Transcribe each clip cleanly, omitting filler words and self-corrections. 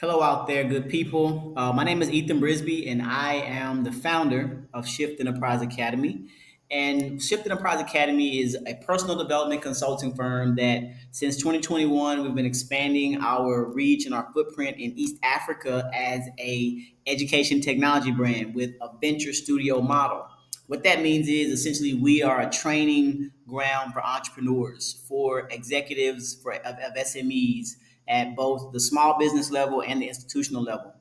Hello out there, good people. My name is Ethan Brisby, and I am the founder of Shift Enterprise Academy. And Shift Enterprise Academy is a personal development consulting firm that since 2021, we've been expanding our reach and our footprint in East Africa as a education technology brand with a venture studio model. What that means is essentially we are a training ground for entrepreneurs, for executives, of SMEs at both the small business level and the institutional level.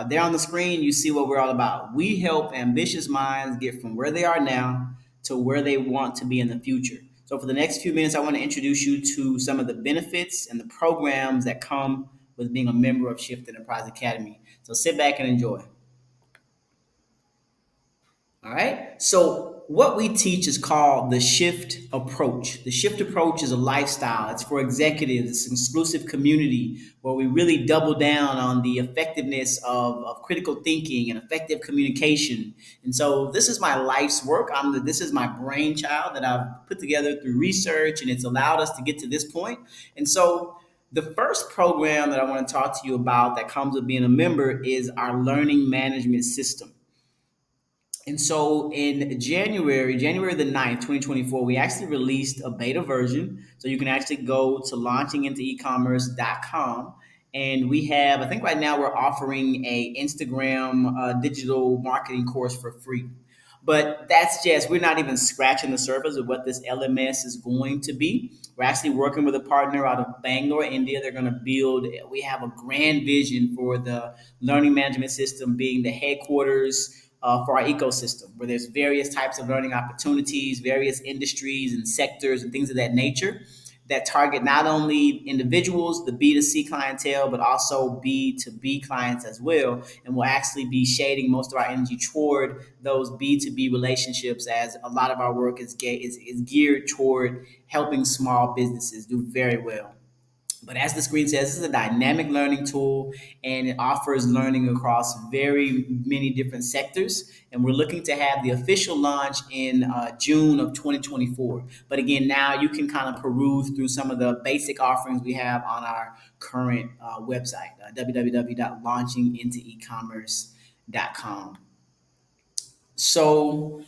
There on the screen, you see what we're all about. We help ambitious minds get from where they are now to where they want to be in the future. So, for the next few minutes, I want to introduce you to some of the benefits and the programs that come with being a member of Shift Enterprise Academy. So, sit back and enjoy. All right. So, what we teach is called the shift approach. The shift approach is a lifestyle, it's for executives, it's an exclusive community where we really double down on the effectiveness of critical thinking and effective communication. And so, this is my life's work. This is my brainchild that I've put together through research, and it's allowed us to get to this point. And so, the first program that I want to talk to you about that comes with being a member is our learning management system. And so in January the 9th, 2024, we actually released a beta version. So you can actually go to launchingintoecommerce.com. And we have, I think right now we're offering a Instagram digital marketing course for free. But we're not even scratching the surface of what this LMS is going to be. We're actually working with a partner out of Bangalore, India. They're going to we have a grand vision for the learning management system being the headquarters for our ecosystem, where there's various types of learning opportunities, various industries and sectors and things of that nature that target not only individuals, the B2C clientele, but also B2B clients as well. And we'll actually be shading most of our energy toward those B2B relationships, as a lot of our work is geared toward helping small businesses do very well. But as the screen says, this is a dynamic learning tool and it offers learning across very many different sectors. And we're looking to have the official launch in June of 2024. But again, now you can kind of peruse through some of the basic offerings we have on our current website, www.launchingintoecommerce.com. So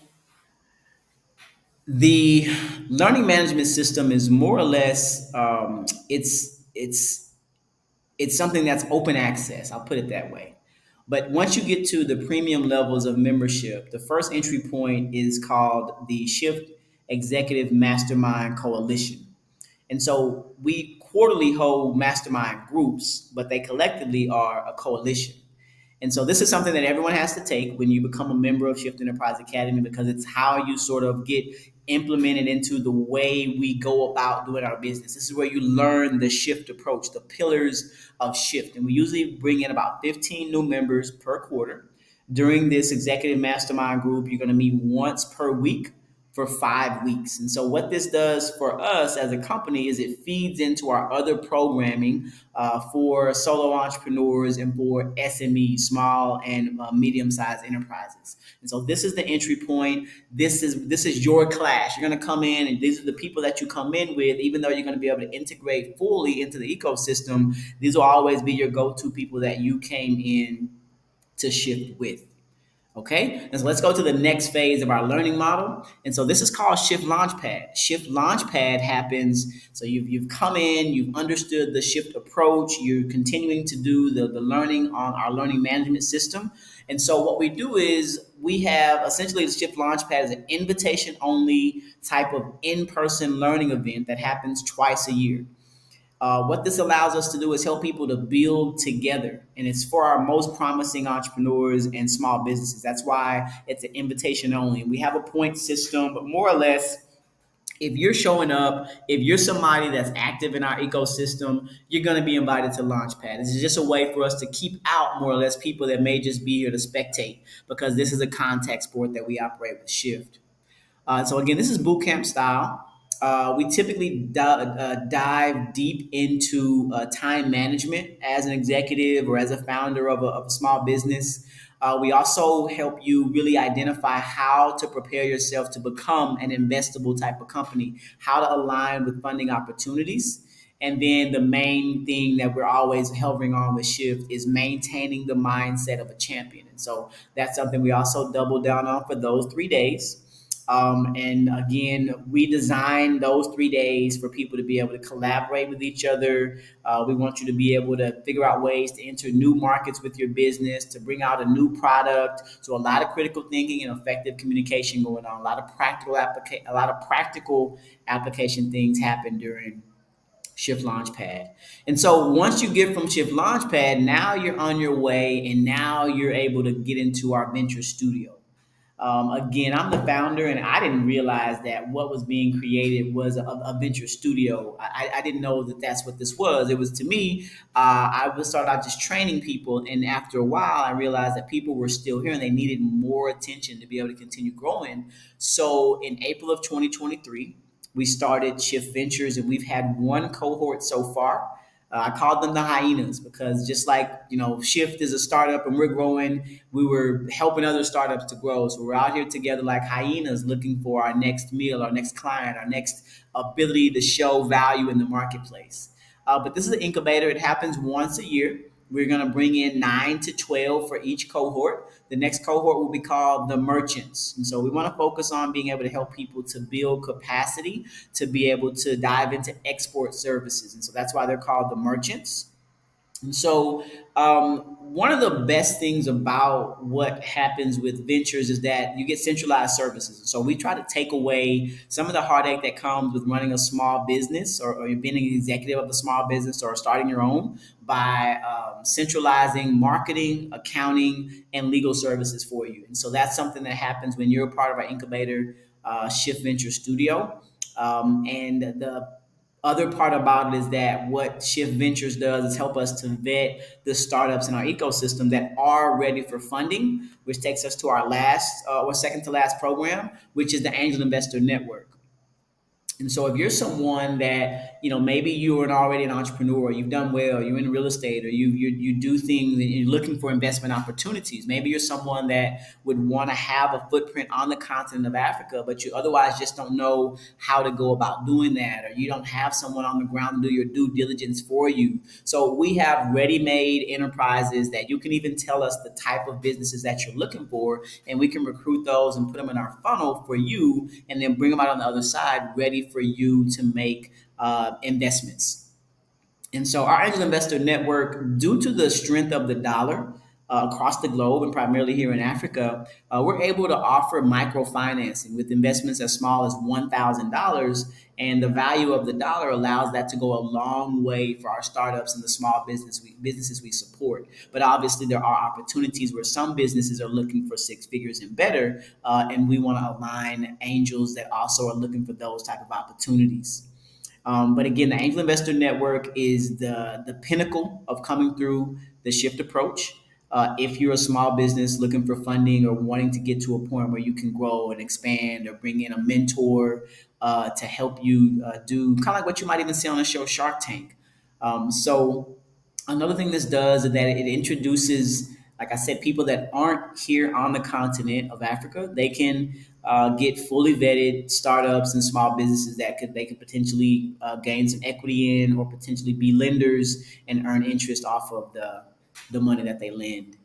the learning management system is more or less it's something that's open access. I'll put it that way. But once you get to the premium levels of membership, the first entry point is called the Shift Executive Mastermind Coalition. And so we quarterly hold mastermind groups, but they collectively are a coalition. And so this is something that everyone has to take when you become a member of Shift Enterprise Academy, because it's how you sort of get implemented into the way we go about doing our business. This is where you learn the shift approach, the pillars of shift. And we usually bring in about 15 new members per quarter. During this executive mastermind group, you're going to meet once per week for 5 weeks. And so, what this does for us as a company is it feeds into our other programming for solo entrepreneurs and for SMEs, small and medium-sized enterprises. And so, this is the entry point. This is your class. You're going to come in, and these are the people that you come in with. Even though you're going to be able to integrate fully into the ecosystem, these will always be your go-to people that you came in to shift with. Okay, and so let's go to the next phase of our learning model. And so this is called Shift Launchpad. Shift Launchpad happens. So you've come in, you've understood the shift approach, you're continuing to do the learning on our learning management system. And so what we do is we have essentially the Shift Launchpad is an invitation only type of in-person learning event that happens twice a year. What this allows us to do is help people to build together. And it's for our most promising entrepreneurs and small businesses. That's why it's an invitation only. We have a point system, but more or less, if you're showing up, if you're somebody that's active in our ecosystem, you're going to be invited to Launchpad. This is just a way for us to keep out more or less people that may just be here to spectate, because this is a contact sport that we operate with Shift. So again, this is boot camp style. We typically dive deep into time management as an executive or as a founder of a small business. We also help you really identify how to prepare yourself to become an investable type of company, how to align with funding opportunities, And then the main thing that we're always hovering on with Shift is maintaining the mindset of a champion. And so that's something we also double down on for those 3 days. And again, we designed those 3 days for people to be able to collaborate with each other. We want you to be able to figure out ways to enter new markets with your business, to bring out a new product. So a lot of critical thinking and effective communication going on. A lot of practical application things happen during Shift Launchpad. And so once you get from Shift Launchpad, now you're on your way, and now you're able to get into our venture studio. Again, I'm the founder, and I didn't realize that what was being created was a venture studio. I didn't know that that's what this was. It was to me, I was started out just training people, and after a while, I realized that people were still here and they needed more attention to be able to continue growing. So in April of 2023, we started Shift Ventures, and we've had one cohort so far. I called them the hyenas because just like, Shift is a startup and we're growing, we were helping other startups to grow. So we're out here together like hyenas looking for our next meal, our next client, our next ability to show value in the marketplace. But this is an incubator. It happens once a year. We're going to bring in 9 to 12 for each cohort. The next cohort will be called the merchants. And so we want to focus on being able to help people to build capacity to be able to dive into export services. And so that's why they're called the merchants. And so, one of the best things about what happens with ventures is that you get centralized services. So, we try to take away some of the heartache that comes with running a small business or being an executive of a small business or starting your own by centralizing marketing, accounting, and legal services for you. And so, that's something that happens when you're a part of our incubator Shift Venture Studio. And the other part about it is that what Shift Ventures does is help us to vet the startups in our ecosystem that are ready for funding, which takes us to our last or second to last program, which is the Angel Investor Network. And so if you're someone that, maybe you're already an entrepreneur, you've done well, you're in real estate, or you do things and you're looking for investment opportunities. Maybe you're someone that would want to have a footprint on the continent of Africa, but you otherwise just don't know how to go about doing that, or you don't have someone on the ground to do your due diligence for you. So we have ready-made enterprises that you can even tell us the type of businesses that you're looking for, and we can recruit those and put them in our funnel for you, and then bring them out on the other side ready for you to make investments. And so our angel investor network, due to the strength of the dollar across the globe and primarily here in Africa, we're able to offer microfinancing with investments as small as $1,000. And the value of the dollar allows that to go a long way for our startups and the small businesses we support. But obviously, there are opportunities where some businesses are looking for six figures and better, and we want to align angels that also are looking for those type of opportunities. But again, the Angel Investor Network is the pinnacle of coming through the Shift approach. If you're a small business looking for funding or wanting to get to a point where you can grow and expand or bring in a mentor to help you do kind of like what you might even see on the show Shark Tank. So another thing this does is that it introduces, like I said, people that aren't here on the continent of Africa. They can get fully vetted startups and small businesses that they could potentially gain some equity in, or potentially be lenders and earn interest off of the money that they lend.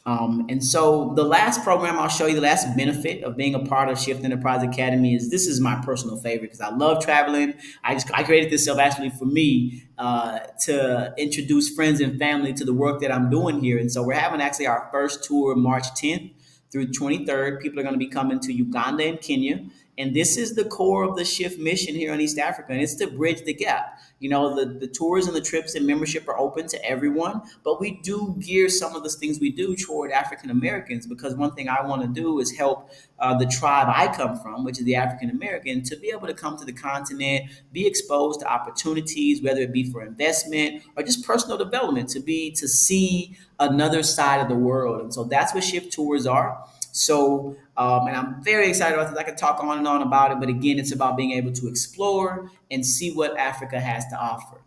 And so the last program I'll show you, the last benefit of being a part of Shift Enterprise Academy, is this is my personal favorite because I love traveling. I created this self actually for me to introduce friends and family to the work that I'm doing here. And so we're having actually our first tour March 10th through 23rd. People are going to be coming to Uganda and Kenya. And this is the core of the Shift mission here in East Africa, and it's to bridge the gap. The tours and the trips and membership are open to everyone, but we do gear some of the things we do toward African Americans, because one thing I want to do is help the tribe I come from, which is the African American, to be able to come to the continent, be exposed to opportunities, whether it be for investment or just personal development, to see another side of the world. And so that's what Shift tours are. So, and I'm very excited about this. I could talk on and on about it, but again, it's about being able to explore and see what Africa has to offer.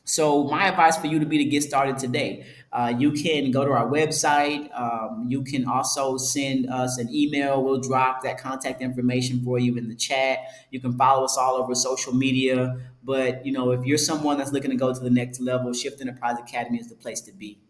So my advice for you to be to get started today, you can go to our website. You can also send us an email. We'll drop that contact information for you in the chat. You can follow us all over social media. But if you're someone that's looking to go to the next level, Shift Enterprise Academy is the place to be.